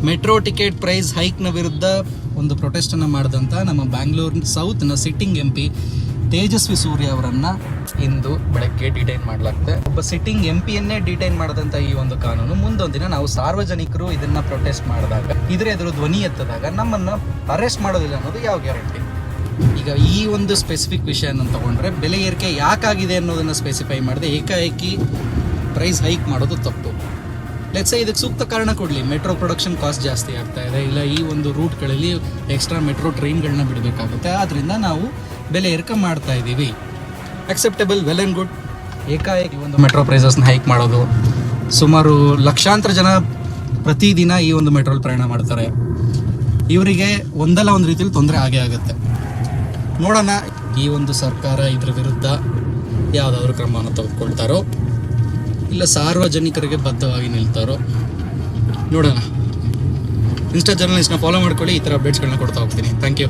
Metro ticket price ಹೈಕ್ನ ವಿರುದ್ಧ ಒಂದು ಪ್ರೊಟೆಸ್ಟನ್ನು ಮಾಡಿದಂಥ ನಮ್ಮ ಬ್ಯಾಂಗ್ಳೂರ್ ಸೌತ್ನ ಸಿಟ್ಟಿಂಗ್ MP ತೇಜಸ್ವಿ ಸೂರ್ಯ ಅವರನ್ನು ಇಂದು ಬೆಳಗ್ಗೆ ಡಿಟೈನ್ ಮಾಡಲಾಗ್ತದೆ. ಒಬ್ಬ ಸಿಟ್ಟಿಂಗ್ MPಯನ್ನೇ ಡಿಟೈನ್ ಮಾಡಿದಂಥ ಈ ಒಂದು ಕಾನೂನು ಮುಂದೊಂದು ದಿನ ನಾವು ಸಾರ್ವಜನಿಕರು ಇದನ್ನು ಪ್ರೊಟೆಸ್ಟ್ ಮಾಡಿದಾಗ ಎದುರು ಧ್ವನಿ ಎತ್ತದಾಗ ನಮ್ಮನ್ನು ಅರೆಸ್ಟ್ ಮಾಡೋದಿಲ್ಲ ಅನ್ನೋದು ಯಾವ ಗ್ಯಾರಂಟಿ? ಈಗ ಈ ಒಂದು ಸ್ಪೆಸಿಫಿಕ್ ವಿಷಯನ ತಗೊಂಡ್ರೆ ಬೆಲೆ ಏರಿಕೆ ಯಾಕಾಗಿದೆ ಅನ್ನೋದನ್ನು ಸ್ಪೆಸಿಫೈ ಮಾಡದೆ ಏಕಾಏಕಿ ಪ್ರೈಸ್ ಹೈಕ್ ಮಾಡೋದು ತಪ್ಪು. ಲೆಟ್ಸ್ ಇದಕ್ಕೆ ಸೂಕ್ತ ಕಾರಣ ಕೊಡಲಿ. ಮೆಟ್ರೋ ಪ್ರೊಡಕ್ಷನ್ ಕಾಸ್ಟ್ ಜಾಸ್ತಿ ಆಗ್ತಾ ಇದೆ, ಇಲ್ಲ ಈ ಒಂದು ರೂಟ್ಗಳಲ್ಲಿ ಎಕ್ಸ್ಟ್ರಾ ಮೆಟ್ರೋ ಟ್ರೈನ್ಗಳನ್ನ ಬಿಡಬೇಕಾಗುತ್ತೆ, ಆದ್ದರಿಂದ ನಾವು ಬೆಲೆ ಏರಿಕೆ ಮಾಡ್ತಾ ಇದ್ದೀವಿ. Acceptable, well and good. ಏಕಾಏಕಿ ಒಂದು ಮೆಟ್ರೋ ಪ್ರೈಸಸ್ನ ಹೈಕ್ ಮಾಡೋದು, ಸುಮಾರು ಲಕ್ಷಾಂತರ ಜನ ಪ್ರತಿದಿನ ಈ ಒಂದು ಮೆಟ್ರೋಲ್ ಪ್ರಯಾಣ ಮಾಡ್ತಾರೆ. ಇವರಿಗೆ ಒಂದಲ್ಲ ಒಂದು ರೀತಿಯಲ್ಲಿ ತೊಂದರೆ ಆಗೇ ಆಗುತ್ತೆ. ನೋಡೋಣ ಈ ಒಂದು ಸರ್ಕಾರ ಇದ್ರ ವಿರುದ್ಧ ಯಾವುದಾದ್ರೂ ಕ್ರಮವನ್ನು ತೆಗೆದುಕೊಳ್ತಾರೋ ಇಲ್ಲ ಸಾರ್ವಜನಿಕರಿಗೆ ಬದ್ಧವಾಗಿ ನಿಲ್ತಾರೋ ನೋಡೋಣ. ಇನ್ಸ್ಟಾ ಜರ್ನಲಿಸ್ಟ್ನ ಫಾಲೋ ಮಾಡ್ಕೊಳ್ಳಿ, ಈ ಥರ ಅಪ್ಡೇಟ್ಸ್ಗಳನ್ನ ಕೊಡ್ತಾ ಹೋಗ್ತೀನಿ. Thank you.